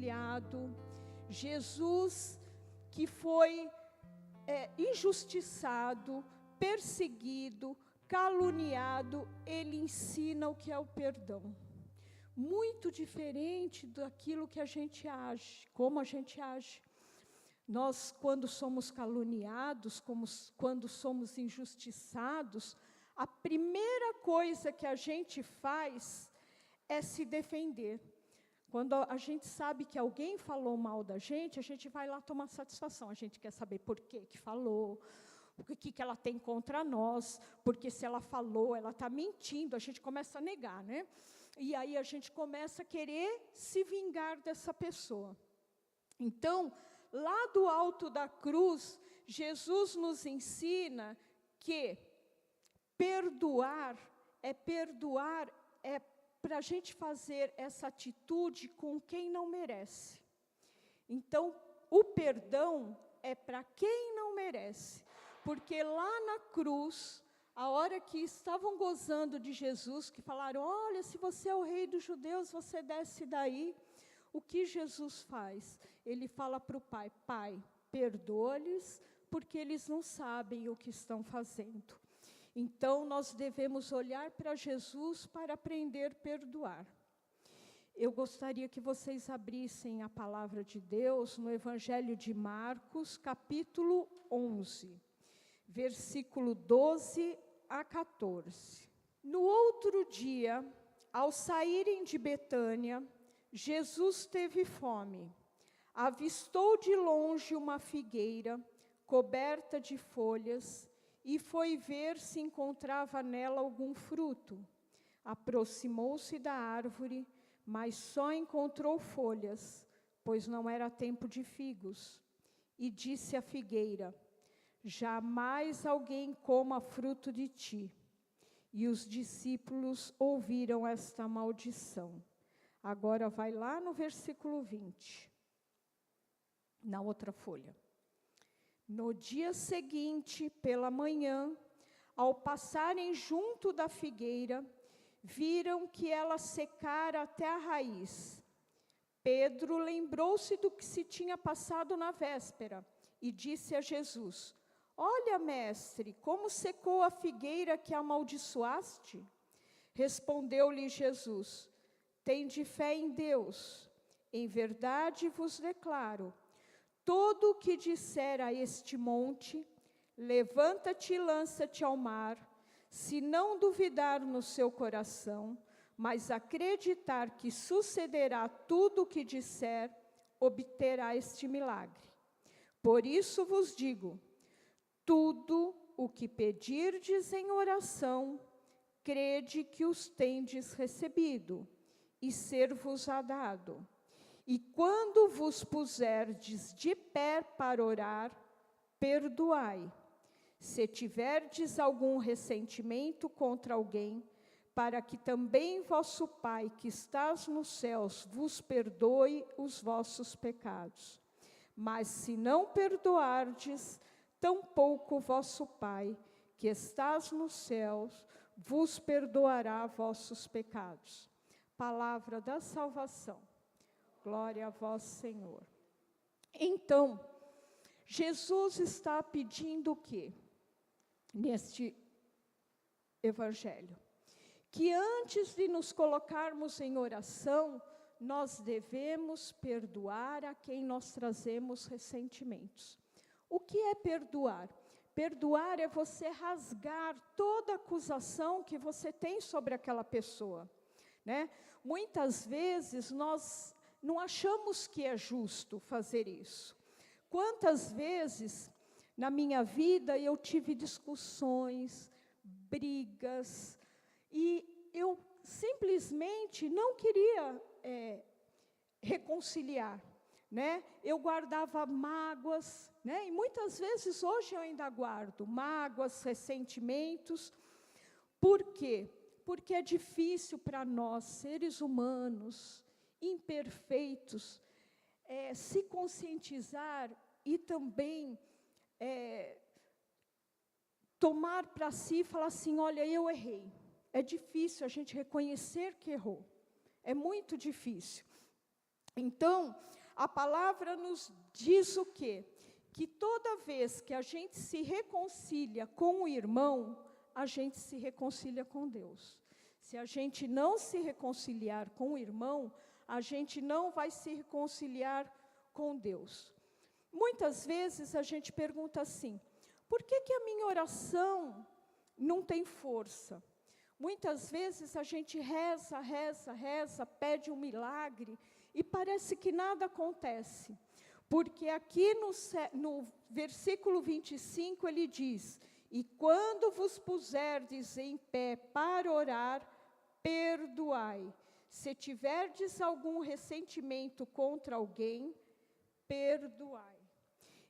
humilhado, Jesus que foi injustiçado, perseguido, caluniado, ele ensina o que é o perdão. Muito diferente daquilo que a gente age, como a gente age. Nós, quando somos caluniados, quando somos injustiçados, a primeira coisa que a gente faz é se defender. Quando a gente sabe que alguém falou mal da gente, a gente vai lá tomar satisfação. A gente quer saber por que falou, o que ela tem contra nós, porque se ela falou, ela está mentindo, a gente começa a negar, né? E aí a gente começa a querer se vingar dessa pessoa. Então, lá do alto da cruz, Jesus nos ensina que perdoar é para a gente fazer essa atitude com quem não merece. Então, o perdão é para quem não merece. Porque lá na cruz, a hora que estavam gozando de Jesus, que falaram, olha, se você é o rei dos judeus, você desce daí. O que Jesus faz? Ele fala para o Pai, Pai, perdoa-lhes, porque eles não sabem o que estão fazendo. Então, nós devemos olhar para Jesus para aprender a perdoar. Eu gostaria que vocês abrissem a palavra de Deus no Evangelho de Marcos, capítulo 11, versículo 12 a 14. No outro dia, ao saírem de Betânia, Jesus teve fome. Avistou de longe uma figueira coberta de folhas e foi ver se encontrava nela algum fruto. Aproximou-se da árvore, mas só encontrou folhas, pois não era tempo de figos. E disse à figueira, jamais alguém coma fruto de ti. E os discípulos ouviram esta maldição. Agora vai lá no versículo 20, na outra folha. No dia seguinte, pela manhã, ao passarem junto da figueira, viram que ela secara até a raiz. Pedro lembrou-se do que se tinha passado na véspera e disse a Jesus, olha, mestre, como secou a figueira que amaldiçoaste? Respondeu-lhe Jesus, tende fé em Deus. Em verdade vos declaro, todo o que disser a este monte, levanta-te e lança-te ao mar, se não duvidar no seu coração, mas acreditar que sucederá tudo o que disser, obterá este milagre. Por isso vos digo, tudo o que pedirdes em oração, crede que os tendes recebido, e ser-vos-á dado. E quando vos puserdes de pé para orar, perdoai. Se tiverdes algum ressentimento contra alguém, para que também vosso Pai, que estás nos céus, vos perdoe os vossos pecados. Mas se não perdoardes, tampouco vosso Pai, que estás nos céus, vos perdoará vossos pecados. Palavra da salvação. Glória a vós, Senhor. Então, Jesus está pedindo o quê? Neste evangelho. Que antes de nos colocarmos em oração, nós devemos perdoar a quem nós trazemos ressentimentos. O que é perdoar? Perdoar é você rasgar toda acusação que você tem sobre aquela pessoa, né? Muitas vezes nós não achamos que é justo fazer isso. Quantas vezes na minha vida eu tive discussões, brigas, e eu simplesmente não queria reconciliar, né? Eu guardava mágoas, né? E muitas vezes hoje eu ainda guardo mágoas, ressentimentos. Por quê? Porque é difícil para nós, seres humanos, imperfeitos, se conscientizar e também tomar para si e falar assim, olha, eu errei. É difícil a gente reconhecer que errou. É muito difícil. Então, a palavra nos diz o quê? Que toda vez que a gente se reconcilia com o irmão, a gente se reconcilia com Deus. Se a gente não se reconciliar com o irmão, a gente não vai se reconciliar com Deus. Muitas vezes a gente pergunta assim, por que a minha oração não tem força? Muitas vezes a gente reza, pede um milagre e parece que nada acontece. Porque aqui no versículo 25 ele diz, e quando vos puserdes em pé para orar, perdoai. Se tiverdes algum ressentimento contra alguém, perdoai.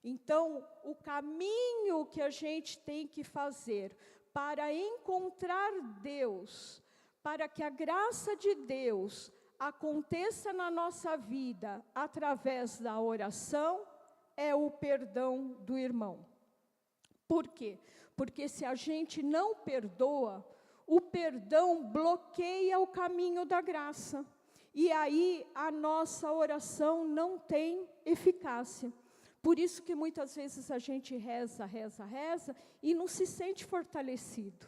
Então, o caminho que a gente tem que fazer para encontrar Deus, para que a graça de Deus aconteça na nossa vida através da oração, é o perdão do irmão. Por quê? Porque se a gente não perdoa, o perdão bloqueia o caminho da graça. E aí a nossa oração não tem eficácia. Por isso que muitas vezes a gente reza e não se sente fortalecido.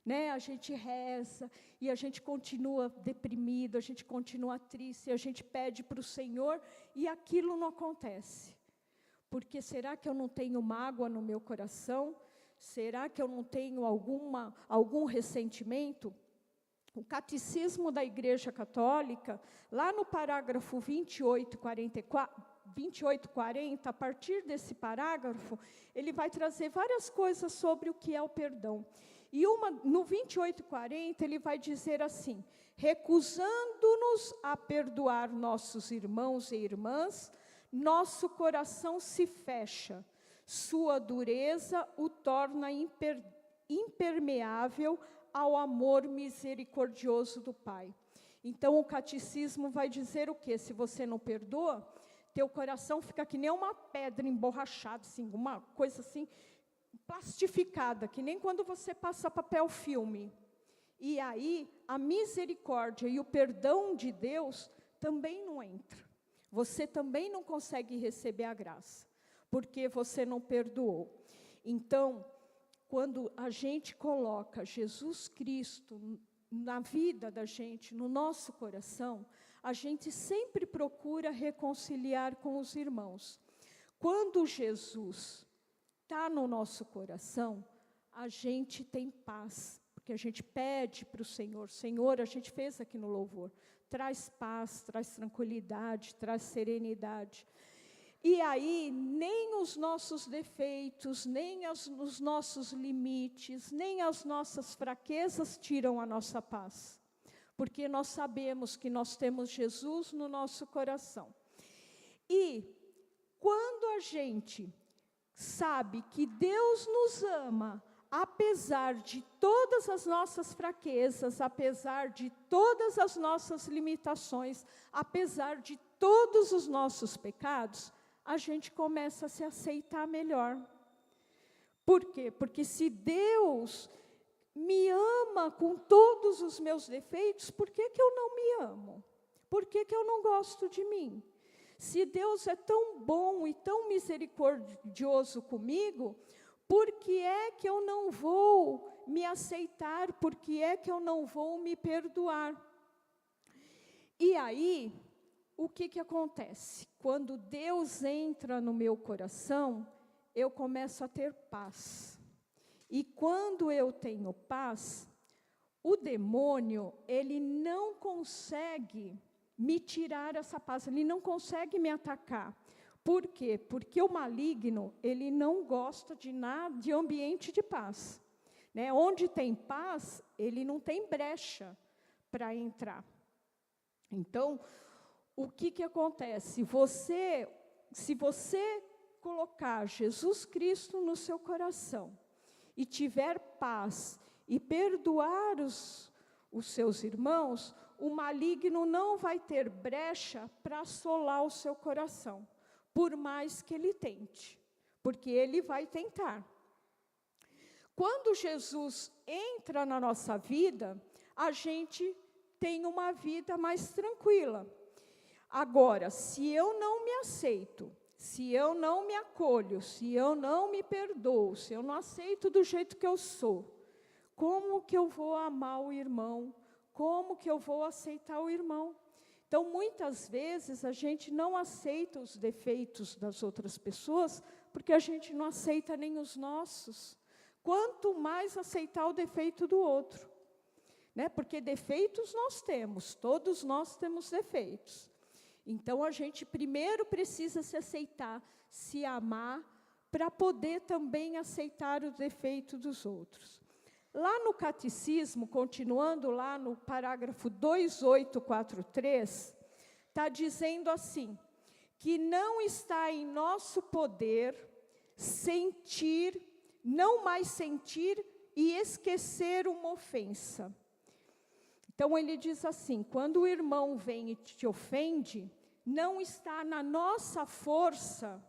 Né? A gente reza e a gente continua deprimido, a gente continua triste, a gente pede para o Senhor e aquilo não acontece. Porque será que eu não tenho mágoa no meu coração? Será que eu não tenho algum ressentimento? O Catecismo da Igreja Católica, lá no parágrafo 2840, a partir desse parágrafo, ele vai trazer várias coisas sobre o que é o perdão. E no 2840, ele vai dizer assim, recusando-nos a perdoar nossos irmãos e irmãs, nosso coração se fecha, sua dureza o torna impermeável ao amor misericordioso do Pai. Então, o catecismo vai dizer o quê? Se você não perdoa, teu coração fica que nem uma pedra emborrachada, assim, uma coisa assim, plastificada, que nem quando você passa papel filme. E aí, a misericórdia e o perdão de Deus também não entra. Você também não consegue receber a graça, porque você não perdoou. Então, quando a gente coloca Jesus Cristo na vida da gente, no nosso coração, a gente sempre procura reconciliar com os irmãos. Quando Jesus está no nosso coração, a gente tem paz, porque a gente pede para o Senhor, Senhor, a gente fez aqui no louvor, traz paz, traz tranquilidade, traz serenidade. E aí, nem os nossos defeitos, nem os nossos limites, nem as nossas fraquezas tiram a nossa paz. Porque nós sabemos que nós temos Jesus no nosso coração. E quando a gente sabe que Deus nos ama, apesar de todas as nossas fraquezas, apesar de todas as nossas limitações, apesar de todos os nossos pecados, a gente começa a se aceitar melhor. Por quê? Porque se Deus me ama com todos os meus defeitos, por que eu não me amo? Por que eu não gosto de mim? Se Deus é tão bom e tão misericordioso comigo, por que é que eu não vou me aceitar? Por que é que eu não vou me perdoar? E aí, o que acontece? Quando Deus entra no meu coração, eu começo a ter paz. E quando eu tenho paz, o demônio, ele não consegue me tirar essa paz, ele não consegue me atacar. Por quê? Porque o maligno, ele não gosta de nada, de ambiente de paz. Né? Onde tem paz, ele não tem brecha para entrar. Então, o que acontece? Se você colocar Jesus Cristo no seu coração e tiver paz e perdoar os seus irmãos, o maligno não vai ter brecha para assolar o seu coração, por mais que ele tente, porque ele vai tentar. Quando Jesus entra na nossa vida, a gente tem uma vida mais tranquila. Agora, se eu não me aceito, se eu não me acolho, se eu não me perdoo, se eu não aceito do jeito que eu sou, como que eu vou amar o irmão? Como que eu vou aceitar o irmão? Então, muitas vezes, a gente não aceita os defeitos das outras pessoas, porque a gente não aceita nem os nossos. Quanto mais aceitar o defeito do outro, né? Porque defeitos nós temos, todos nós temos defeitos. Então, a gente primeiro precisa se aceitar, se amar, para poder também aceitar o defeito dos outros. Lá no Catecismo, continuando lá no parágrafo 2843, está dizendo assim, que não está em nosso poder sentir, não mais sentir e esquecer uma ofensa. Então, ele diz assim, quando o irmão vem e te ofende, não está na nossa força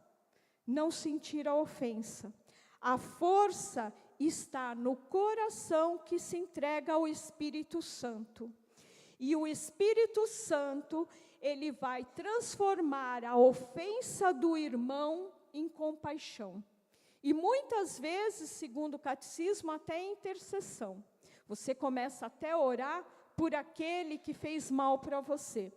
não sentir a ofensa. A força está no coração que se entrega ao Espírito Santo. E o Espírito Santo, ele vai transformar a ofensa do irmão em compaixão. E muitas vezes, segundo o catecismo, até em intercessão. Você começa até a orar por aquele que fez mal para você.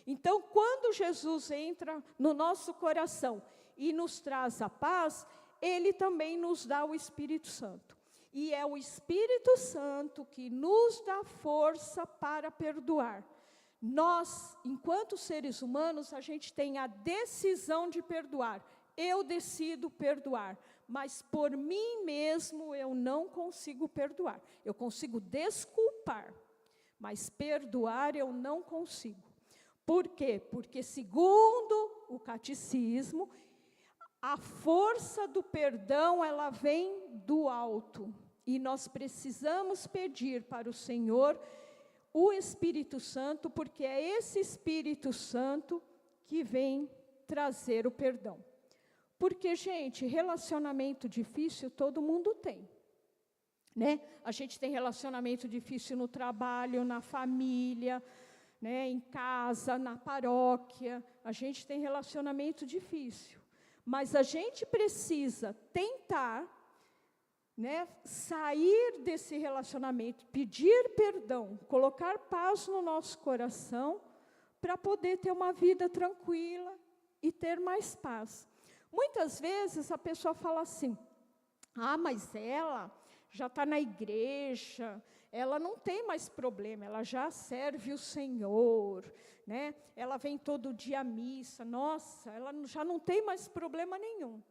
Então, quando Jesus entra no nosso coração e nos traz a paz, ele também nos dá o Espírito Santo. E é o Espírito Santo que nos dá força para perdoar. Nós, enquanto seres humanos, a gente tem a decisão de perdoar. Eu decido perdoar, mas por mim mesmo eu não consigo perdoar. Eu consigo desculpar, mas perdoar eu não consigo. Por quê? Porque, segundo o catecismo, a força do perdão, ela vem do alto. E nós precisamos pedir para o Senhor o Espírito Santo, porque é esse Espírito Santo que vem trazer o perdão. Porque, gente, relacionamento difícil todo mundo tem, né? A gente tem relacionamento difícil no trabalho, na família, né, em casa, na paróquia, a gente tem relacionamento difícil. Mas a gente precisa tentar, né, sair desse relacionamento, pedir perdão, colocar paz no nosso coração, para poder ter uma vida tranquila e ter mais paz. Muitas vezes a pessoa fala assim, mas ela já está na igreja, ela não tem mais problema, ela já serve o Senhor, né? Ela vem todo dia à missa, nossa, ela já não tem mais problema nenhum.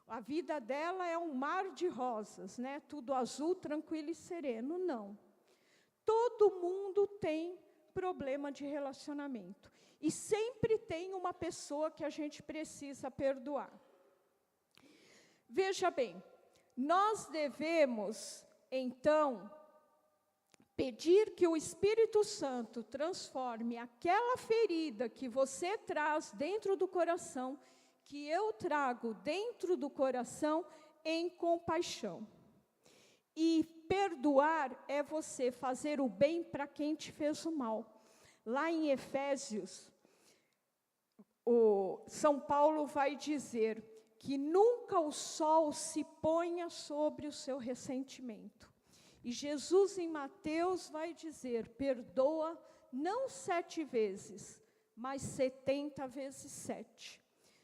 A vida dela é um mar de rosas, né? Tudo azul, tranquilo e sereno. Não. Todo mundo tem problema de relacionamento. E sempre tem uma pessoa que a gente precisa perdoar. Veja bem, nós devemos, então, pedir que o Espírito Santo transforme aquela ferida que você traz dentro do coração, que eu trago dentro do coração, em compaixão. E perdoar é você fazer o bem para quem te fez o mal. Lá em Efésios, São Paulo vai dizer que nunca o sol se ponha sobre o seu ressentimento. E Jesus em Mateus vai dizer, perdoa não 7 vezes, mas 70 vezes 7.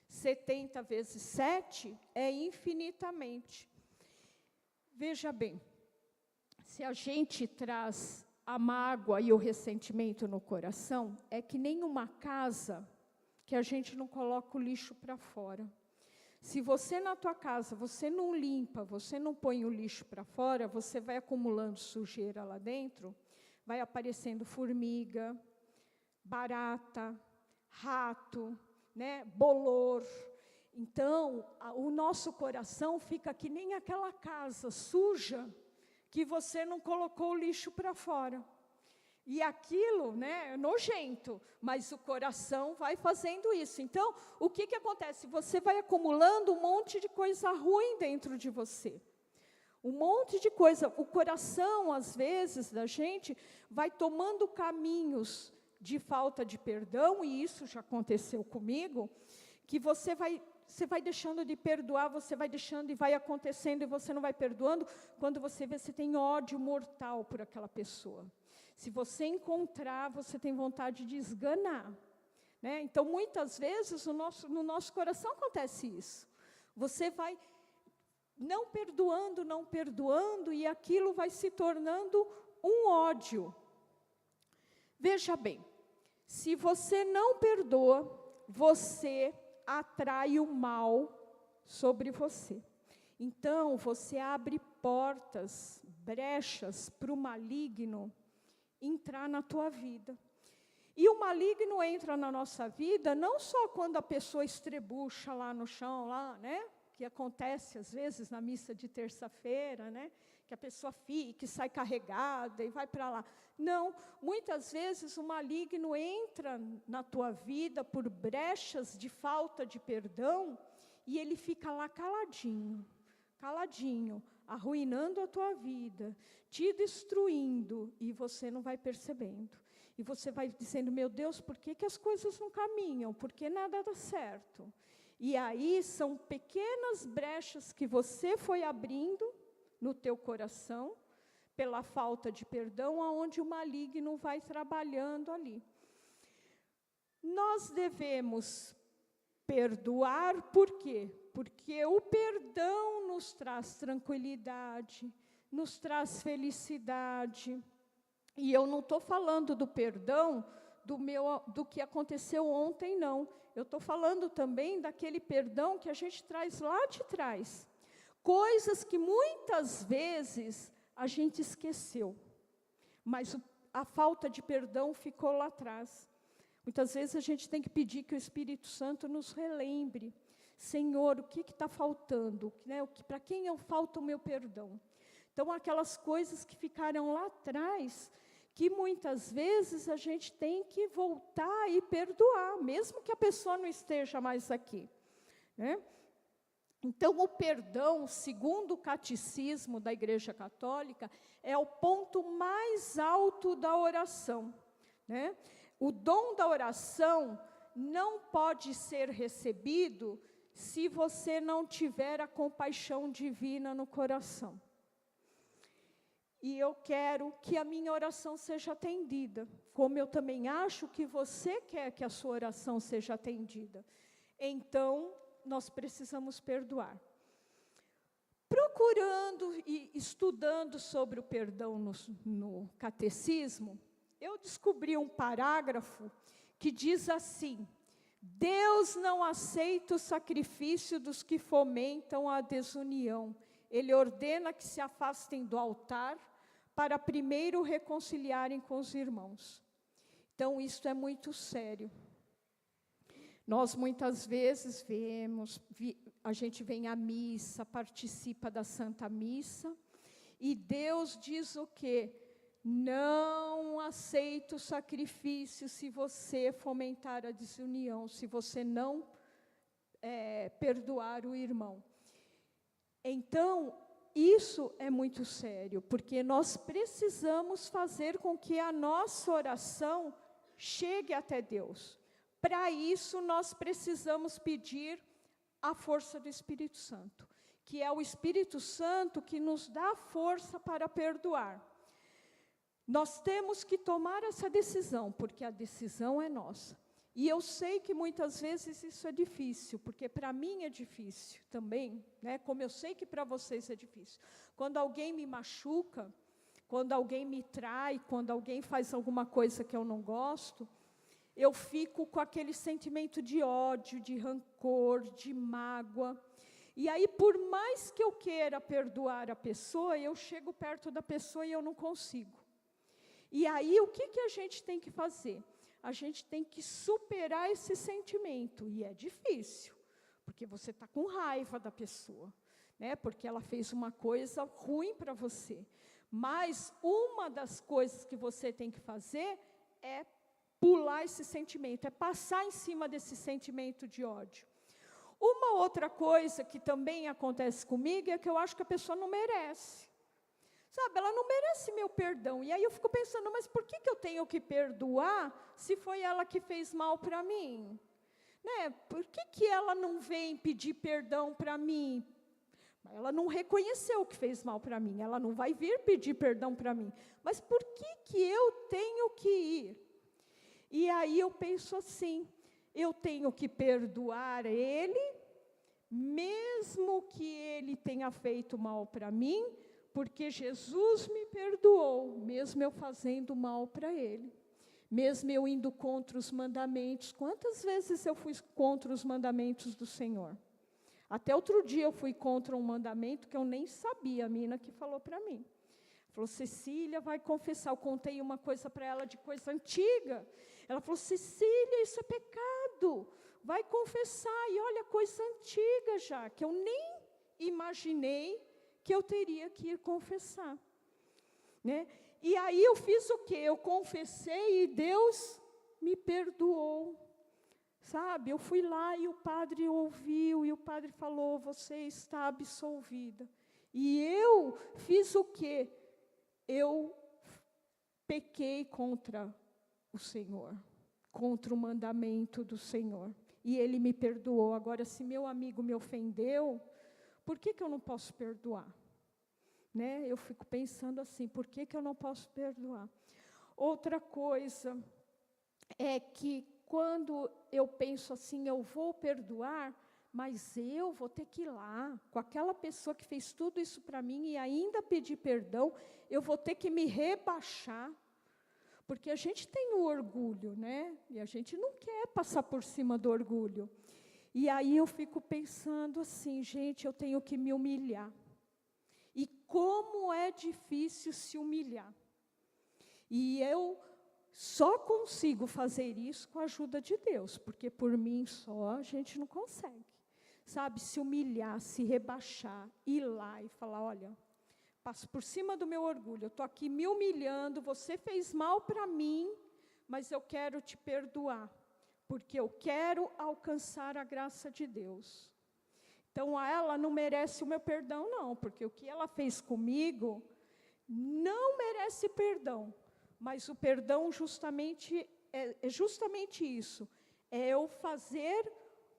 70 vezes 7 é infinitamente. Veja bem, se a gente traz a mágoa e o ressentimento no coração, é que nem uma casa que a gente não coloca o lixo para fora. Se você na tua casa, você não limpa, você não põe o lixo para fora, você vai acumulando sujeira lá dentro, vai aparecendo formiga, barata, rato, né, bolor. Então, o nosso coração fica que nem aquela casa suja que você não colocou o lixo para fora. E aquilo, né, é nojento, mas o coração vai fazendo isso. Então, o que acontece? Você vai acumulando um monte de coisa ruim dentro de você. Um monte de coisa. O coração, às vezes, da gente, vai tomando caminhos de falta de perdão, e isso já aconteceu comigo, que você vai deixando de perdoar, você vai deixando e vai acontecendo, e você não vai perdoando, quando você vê, você tem ódio mortal por aquela pessoa. Se você encontrar, você tem vontade de esganar. Né? Então, muitas vezes, no nosso coração acontece isso. Você vai não perdoando, e aquilo vai se tornando um ódio. Veja bem, se você não perdoa, você atrai o mal sobre você. Então, você abre portas, brechas para o maligno entrar na tua vida. E o maligno entra na nossa vida não só quando a pessoa estrebucha lá no chão, lá, né? Que acontece às vezes na missa de terça-feira, né? Que a pessoa fica, sai carregada e vai para lá. Não, muitas vezes o maligno entra na tua vida por brechas de falta de perdão, e ele fica lá caladinho, arruinando a tua vida, te destruindo, e você não vai percebendo. E você vai dizendo, meu Deus, por que as coisas não caminham? Por que nada dá certo? E aí são pequenas brechas que você foi abrindo no teu coração, pela falta de perdão, aonde o maligno vai trabalhando ali. Nós devemos perdoar, por quê? Porque o perdão nos traz tranquilidade, nos traz felicidade. E eu não estou falando do perdão do que aconteceu ontem, não. Eu estou falando também daquele perdão que a gente traz lá de trás. Coisas que muitas vezes a gente esqueceu, mas a falta de perdão ficou lá atrás. Muitas vezes a gente tem que pedir que o Espírito Santo nos relembre. Senhor, o que está faltando? Né? Para quem falta o meu perdão? Então, aquelas coisas que ficaram lá atrás, que muitas vezes a gente tem que voltar e perdoar, mesmo que a pessoa não esteja mais aqui. Né? Então, o perdão, segundo o catecismo da Igreja Católica, é o ponto mais alto da oração. Né? O dom da oração não pode ser recebido se você não tiver a compaixão divina no coração. E eu quero que a minha oração seja atendida, como eu também acho que você quer que a sua oração seja atendida. Então, nós precisamos perdoar. Procurando e estudando sobre o perdão no catecismo, eu descobri um parágrafo que diz assim: Deus não aceita o sacrifício dos que fomentam a desunião. Ele ordena que se afastem do altar para primeiro reconciliarem com os irmãos. Então, isso é muito sério. Nós muitas vezes a gente vem à missa, participa da Santa Missa, e Deus diz o quê? Não aceita o sacrifício se você fomentar a desunião, se você não perdoar o irmão. Então, isso é muito sério, porque nós precisamos fazer com que a nossa oração chegue até Deus. Para isso, nós precisamos pedir a força do Espírito Santo, que é o Espírito Santo que nos dá força para perdoar. Nós temos que tomar essa decisão, porque a decisão é nossa. E eu sei que muitas vezes isso é difícil, porque para mim é difícil também, né? Como eu sei que para vocês é difícil. Quando alguém me machuca, quando alguém me trai, quando alguém faz alguma coisa que eu não gosto, eu fico com aquele sentimento de ódio, de rancor, de mágoa. E aí, por mais que eu queira perdoar a pessoa, eu chego perto da pessoa e eu não consigo. E aí, o que a gente tem que fazer? A gente tem que superar esse sentimento. E é difícil, porque você está com raiva da pessoa, né? Porque ela fez uma coisa ruim para você. Mas uma das coisas que você tem que fazer é pular esse sentimento, é passar em cima desse sentimento de ódio. Uma outra coisa que também acontece comigo é que eu acho que a pessoa não merece. Sabe, ela não merece meu perdão. E aí eu fico pensando, mas por que eu tenho que perdoar se foi ela que fez mal para mim? Né? Por que ela não vem pedir perdão para mim? Ela não reconheceu que fez mal para mim, ela não vai vir pedir perdão para mim. Mas por que eu tenho que ir? E aí eu penso assim, eu tenho que perdoar ele, mesmo que ele tenha feito mal para mim, porque Jesus me perdoou, mesmo eu fazendo mal para ele. Mesmo eu indo contra os mandamentos. Quantas vezes eu fui contra os mandamentos do Senhor? Até outro dia eu fui contra um mandamento que eu nem sabia, a mina que falou para mim. Falou, Cecília, vai confessar. Eu contei uma coisa para ela de coisa antiga. Ela falou, Cecília, isso é pecado. Vai confessar. E olha, coisa antiga já, que eu nem imaginei que eu teria que ir confessar. Né? E aí eu fiz o quê? Eu confessei e Deus me perdoou. Sabe, eu fui lá e o padre ouviu, e o padre falou, você está absolvida. E eu fiz o quê? Eu pequei contra o Senhor, contra o mandamento do Senhor. E ele me perdoou. Agora, se meu amigo me ofendeu, por que eu não posso perdoar? Né? Eu fico pensando assim, por que eu não posso perdoar? Outra coisa é que quando eu penso assim, eu vou perdoar, mas eu vou ter que ir lá, com aquela pessoa que fez tudo isso para mim e ainda pedir perdão, eu vou ter que me rebaixar, porque a gente tem o orgulho, né? E a gente não quer passar por cima do orgulho. E aí eu fico pensando assim, gente, eu tenho que me humilhar. E como é difícil se humilhar. E eu só consigo fazer isso com a ajuda de Deus, porque por mim só a gente não consegue. Sabe, se humilhar, se rebaixar, ir lá e falar, olha, passo por cima do meu orgulho, eu estou aqui me humilhando, você fez mal para mim, mas eu quero te perdoar, porque eu quero alcançar a graça de Deus. Então, ela não merece o meu perdão, não, porque o que ela fez comigo não merece perdão. Mas o perdão justamente é justamente isso. É eu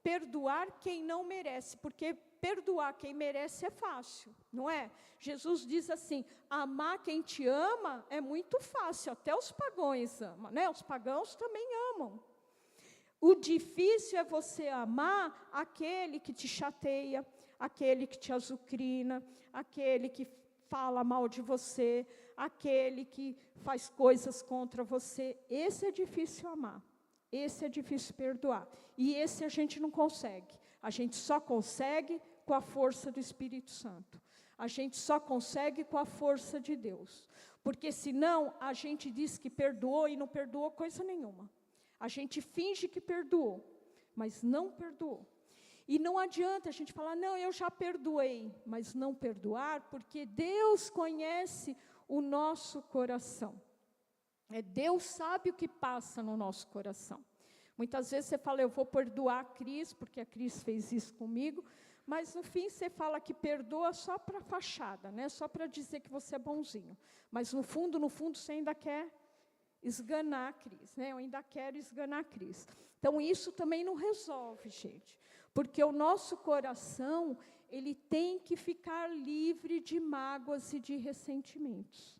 perdoar quem não merece, porque perdoar quem merece é fácil, não é? Jesus diz assim, amar quem te ama é muito fácil, até os pagãos amam, né? Os pagãos também amam. O difícil é você amar aquele que te chateia, aquele que te azucrina, aquele que fala mal de você, aquele que faz coisas contra você. Esse é difícil amar, esse é difícil perdoar. E esse a gente não consegue. A gente só consegue com a força do Espírito Santo. A gente só consegue com a força de Deus. Porque senão a gente diz que perdoou e não perdoou coisa nenhuma. A gente finge que perdoou, mas não perdoou. E não adianta a gente falar, não, eu já perdoei, mas não perdoar, porque Deus conhece o nosso coração. Deus sabe o que passa no nosso coração. Muitas vezes você fala, eu vou perdoar a Cris, porque a Cris fez isso comigo, mas no fim você fala que perdoa só para fachada, né? Só para dizer que você é bonzinho. Mas no fundo você ainda quer esganar a Cris, né? Eu ainda quero esganar a Cris. Então, isso também não resolve, gente. Porque o nosso coração, ele tem que ficar livre de mágoas e de ressentimentos.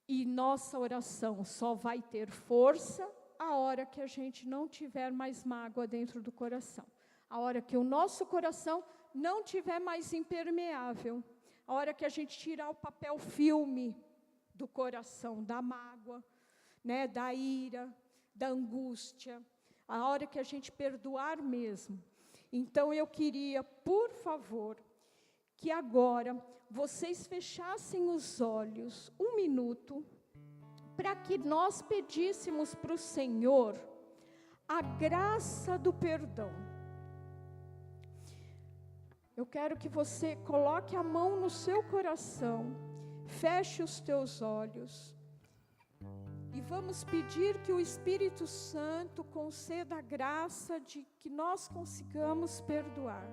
E nossa oração só vai ter força a hora que a gente não tiver mais mágoa dentro do coração. A hora que o nosso coração não tiver mais impermeável. A hora que a gente tirar o papel filme do coração, da mágoa, né, da ira, da angústia, a hora que a gente perdoar mesmo. Então, eu queria, por favor, que agora vocês fechassem os olhos um minuto, para que nós pedíssemos para o Senhor a graça do perdão. Eu quero que você coloque a mão no seu coração, feche os teus olhos e vamos pedir que o Espírito Santo conceda a graça de que nós consigamos perdoar.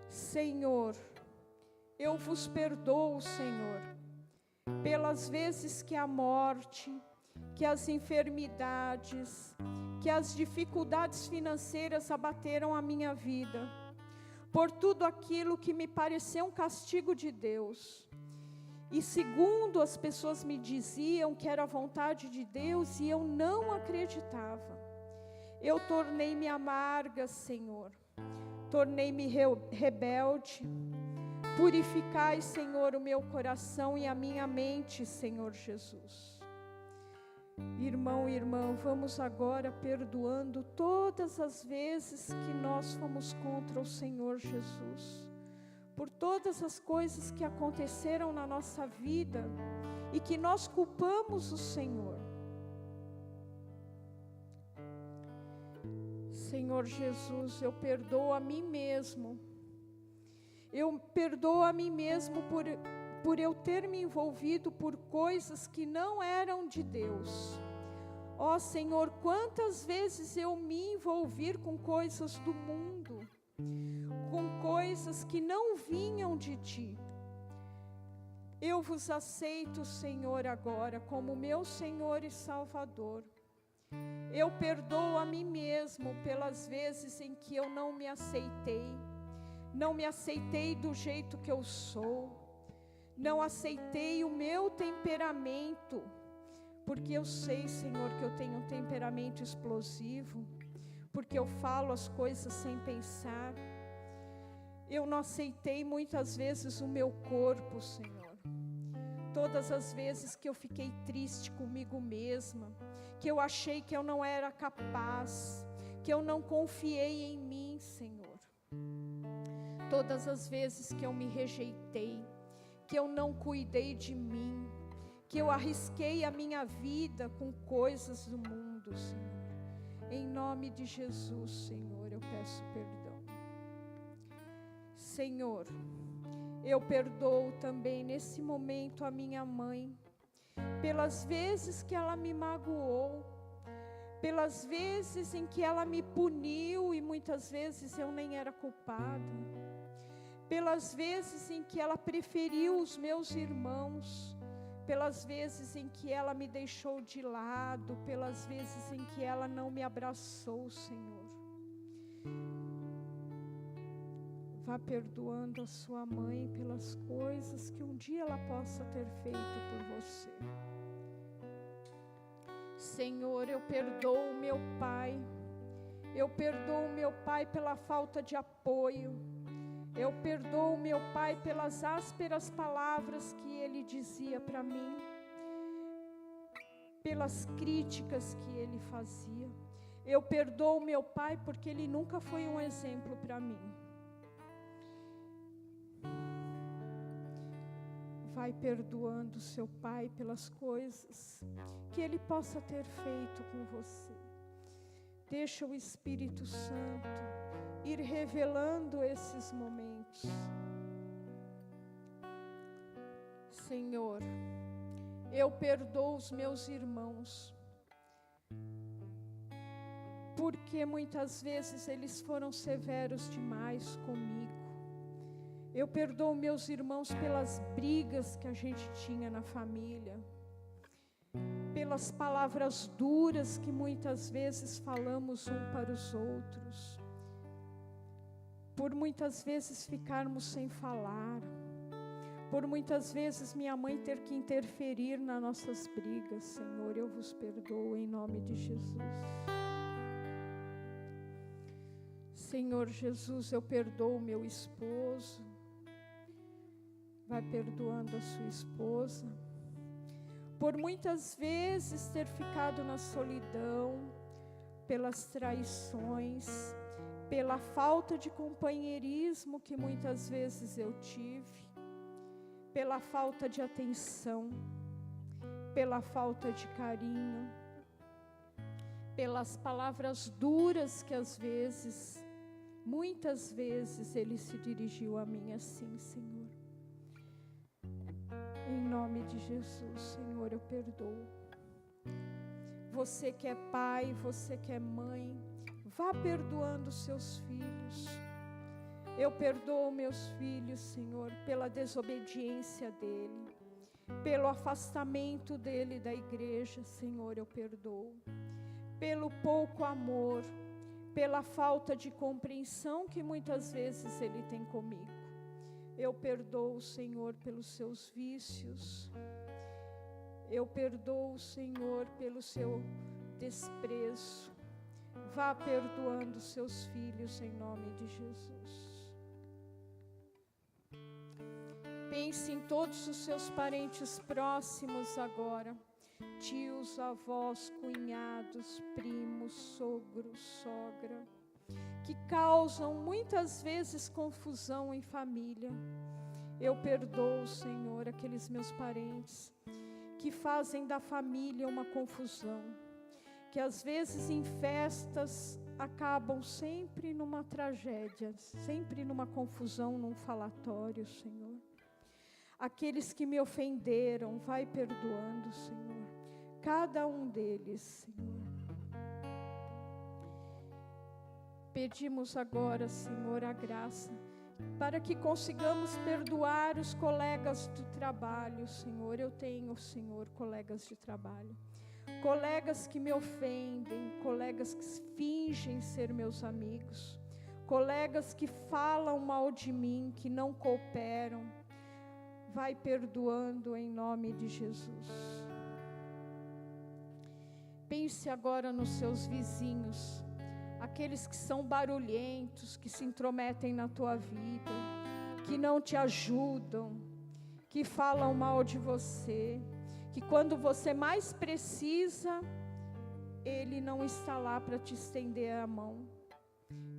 Senhor, eu vos perdoo, Senhor, pelas vezes que a morte, que as enfermidades, que as dificuldades financeiras abateram a minha vida, por tudo aquilo que me pareceu um castigo de Deus. E segundo as pessoas me diziam que era a vontade de Deus, e eu não acreditava. Eu tornei-me amarga, Senhor, tornei-me rebelde. Purificai, Senhor, o meu coração e a minha mente, Senhor Jesus. Irmão e irmã, vamos agora perdoando todas as vezes que nós fomos contra o Senhor Jesus, por todas as coisas que aconteceram na nossa vida e que nós culpamos o Senhor. Senhor Jesus, eu perdoo a mim mesmo. Eu perdoo a mim mesmo por eu ter me envolvido por coisas que não eram de Deus. Ó Senhor, quantas vezes eu me envolvi com coisas do mundo, com coisas que não vinham de Ti. Eu vos aceito, Senhor, agora como meu Senhor e Salvador. Eu perdoo a mim mesmo pelas vezes em que eu não me aceitei do jeito que eu sou, não aceitei o meu temperamento, porque eu sei, Senhor, que eu tenho um temperamento explosivo, porque eu falo as coisas sem pensar. Eu não aceitei muitas vezes o meu corpo, Senhor. Todas as vezes que eu fiquei triste comigo mesma, que eu achei que eu não era capaz, que eu não confiei em mim, Senhor. Todas as vezes que eu me rejeitei, que eu não cuidei de mim, que eu arrisquei a minha vida com coisas do mundo, Senhor. Em nome de Jesus, Senhor, eu peço perdão. Senhor, eu perdoo também nesse momento a minha mãe, pelas vezes que ela me magoou, pelas vezes em que ela me puniu e muitas vezes eu nem era culpada, pelas vezes em que ela preferiu os meus irmãos, pelas vezes em que ela me deixou de lado, pelas vezes em que ela não me abraçou, Senhor. Vá perdoando a sua mãe pelas coisas que um dia ela possa ter feito por você. Senhor, eu perdoo meu pai. Eu perdoo meu pai pela falta de apoio. Eu perdoo meu pai pelas ásperas palavras que ele dizia para mim, pelas críticas que ele fazia. Eu perdoo meu pai porque ele nunca foi um exemplo para mim. Vai perdoando seu pai pelas coisas que ele possa ter feito com você. Deixa o Espírito Santo ir revelando esses momentos. Senhor, eu perdoo os meus irmãos, porque muitas vezes eles foram severos demais comigo. Eu perdoo meus irmãos pelas brigas que a gente tinha na família, pelas palavras duras que muitas vezes falamos um para os outros, por muitas vezes ficarmos sem falar, por muitas vezes minha mãe ter que interferir nas nossas brigas. Senhor, eu vos perdoo em nome de Jesus. Senhor Jesus, eu perdoo meu esposo. Vai perdoando a sua esposa, por muitas vezes ter ficado na solidão, pelas traições, pela falta de companheirismo que muitas vezes eu tive, pela falta de atenção, pela falta de carinho, pelas palavras duras que às vezes, muitas vezes ele se dirigiu a mim assim, Senhor. Em nome de Jesus, Senhor, eu perdoo. Você que é pai, você que é mãe, vá perdoando seus filhos. Eu perdoo meus filhos, Senhor, pela desobediência dele, pelo afastamento dele da igreja, Senhor, eu perdoo. Pelo pouco amor, pela falta de compreensão que muitas vezes ele tem comigo. Eu perdoo, Senhor, pelos seus vícios. Eu perdoo, Senhor, pelo seu desprezo. Vá perdoando seus filhos em nome de Jesus. Pense em todos os seus parentes próximos agora. Tios, avós, cunhados, primos, sogros, sogra, que causam muitas vezes confusão em família. Eu perdoo, Senhor, aqueles meus parentes que fazem da família uma confusão, que às vezes em festas acabam sempre numa tragédia, sempre numa confusão, num falatório, Senhor. Aqueles que me ofenderam, vai perdoando, Senhor, cada um deles, Senhor. Pedimos agora, Senhor, a graça para que consigamos perdoar os colegas de trabalho, Senhor. Eu tenho, Senhor, colegas de trabalho, colegas que me ofendem, colegas que fingem ser meus amigos, colegas que falam mal de mim, que não cooperam. Vai perdoando em nome de Jesus. Pense agora nos seus vizinhos, aqueles que são barulhentos, que se intrometem na tua vida, que não te ajudam, que falam mal de você, que quando você mais precisa, ele não está lá para te estender a mão,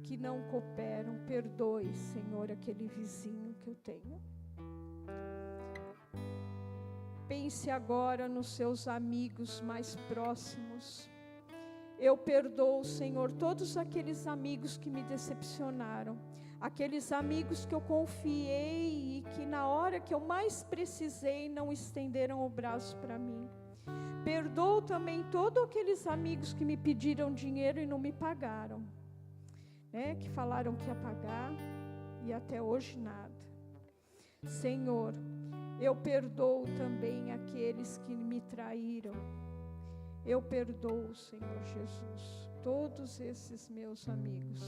que não cooperam. Perdoe, Senhor, aquele vizinho que eu tenho. Pense agora nos seus amigos mais próximos. Eu perdoo, Senhor, todos aqueles amigos que me decepcionaram, aqueles amigos que eu confiei e que na hora que eu mais precisei não estenderam o braço para mim. Perdoo também todos aqueles amigos que me pediram dinheiro e não me pagaram, né? Que falaram que ia pagar e até hoje nada. Senhor, eu perdoo também aqueles que me traíram. Eu perdoo, Senhor Jesus, todos esses meus amigos.